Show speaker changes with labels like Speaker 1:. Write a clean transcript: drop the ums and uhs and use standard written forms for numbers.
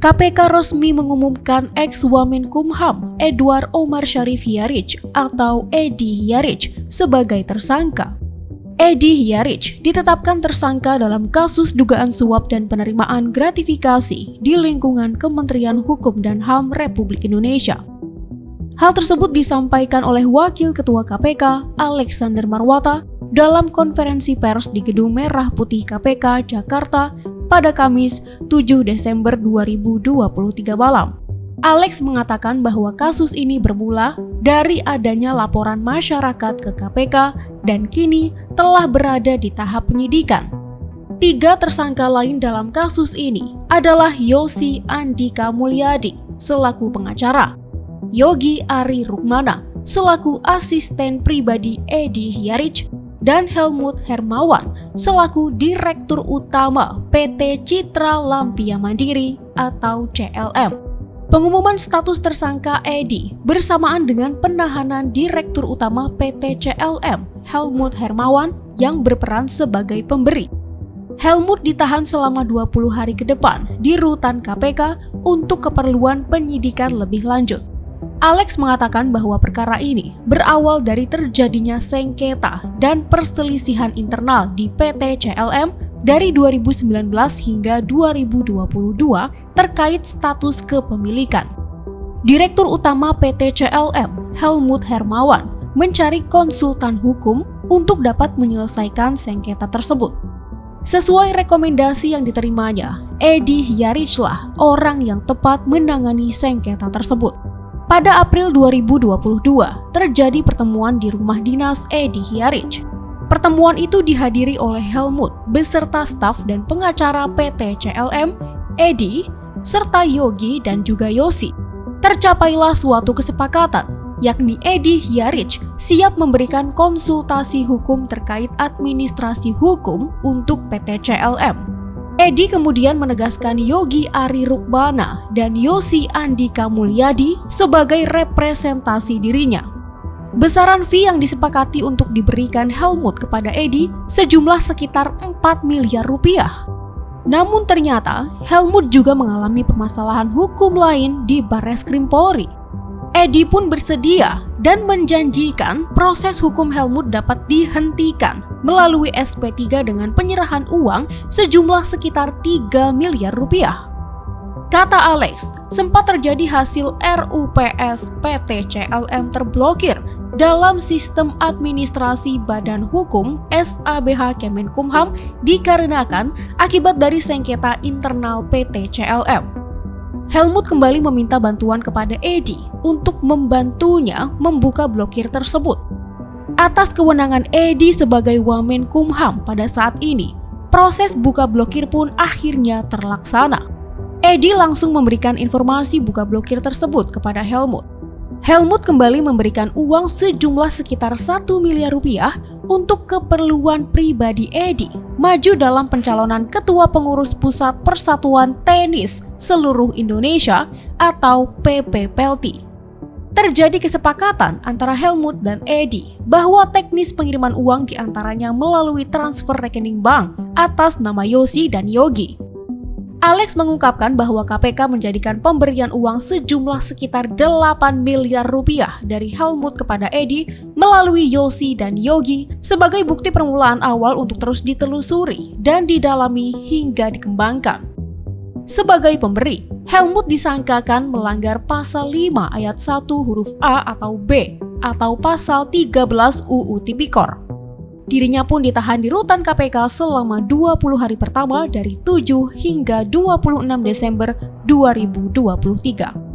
Speaker 1: KPK resmi mengumumkan ex-Wamenkumham Edward Omar Syarif Hiyarij atau Edy Hiyarij sebagai tersangka. Edy Hiyarij ditetapkan tersangka dalam kasus dugaan suap dan penerimaan gratifikasi di lingkungan Kementerian Hukum dan HAM Republik Indonesia. Hal tersebut disampaikan oleh Wakil Ketua KPK Alexander Marwata dalam konferensi pers di Gedung Merah Putih KPK Jakarta pada Kamis 7 Desember 2023 malam. Alex mengatakan bahwa kasus ini bermula dari adanya laporan masyarakat ke KPK dan kini telah berada di tahap penyidikan. 3 tersangka lain dalam kasus ini adalah Yosi Andika Mulyadi selaku pengacara, Yogi Ari Rukmana selaku asisten pribadi Edy Hiyarij, dan Helmut Hermawan selaku Direktur Utama PT Citra Lampia Mandiri atau CLM. Pengumuman status tersangka Edy bersamaan dengan penahanan Direktur Utama PT CLM, Helmut Hermawan, yang berperan sebagai pemberi. Helmut ditahan selama 20 hari ke depan di rutan KPK untuk keperluan penyidikan lebih lanjut. Alex mengatakan bahwa perkara ini berawal dari terjadinya sengketa dan perselisihan internal di PT CLM dari 2019 hingga 2022 terkait status kepemilikan. Direktur Utama PT CLM, Helmut Hermawan, mencari konsultan hukum untuk dapat menyelesaikan sengketa tersebut. Sesuai rekomendasi yang diterimanya, Edy Hiyarij lah orang yang tepat menangani sengketa tersebut. Pada April 2022, terjadi pertemuan di rumah dinas Edy Hiyarij. Pertemuan itu dihadiri oleh Helmut beserta staf dan pengacara PT CLM, Edy, serta Yogi dan juga Yosi. Tercapailah suatu kesepakatan, yakni Edy Hiyarij siap memberikan konsultasi hukum terkait administrasi hukum untuk PT CLM. Edy kemudian menegaskan Yogi Ari Rukmana dan Yosi Andika Mulyadi sebagai representasi dirinya. Besaran fee yang disepakati untuk diberikan Helmut kepada Edy sejumlah sekitar 4 miliar rupiah. Namun ternyata Helmut juga mengalami permasalahan hukum lain di Barreskrim Polri. Edy pun bersedia dan menjanjikan proses hukum Helmut dapat dihentikan melalui SP3 dengan penyerahan uang sejumlah sekitar 3 miliar rupiah. Kata Alex, sempat terjadi hasil RUPS PT CLM terblokir dalam sistem administrasi Badan Hukum SABH Kemenkumham dikarenakan akibat dari sengketa internal PT CLM. Helmut kembali meminta bantuan kepada Edy untuk membantunya membuka blokir tersebut. Atas kewenangan Edy sebagai Wamenkumham pada saat ini, proses buka blokir pun akhirnya terlaksana. Edy langsung memberikan informasi buka blokir tersebut kepada Helmut. Helmut kembali memberikan uang sejumlah sekitar 1 miliar rupiah untuk keperluan pribadi Edy maju dalam pencalonan Ketua Pengurus Pusat Persatuan Tenis Seluruh Indonesia atau PPPLT. Terjadi kesepakatan antara Helmut dan Edy bahwa teknis pengiriman uang diantaranya melalui transfer rekening bank atas nama Yosi dan Yogi. Alex mengungkapkan bahwa KPK menjadikan pemberian uang sejumlah sekitar 8 miliar rupiah dari Helmut kepada Edy melalui Yosi dan Yogi sebagai bukti permulaan awal untuk terus ditelusuri dan didalami hingga dikembangkan. Sebagai pemberi, Helmut disangkakan melanggar pasal 5 ayat 1 huruf A atau B atau pasal 13 UU Tipikor. Dirinya pun ditahan di rutan KPK selama 20 hari pertama dari 7 hingga 26 Desember 2023.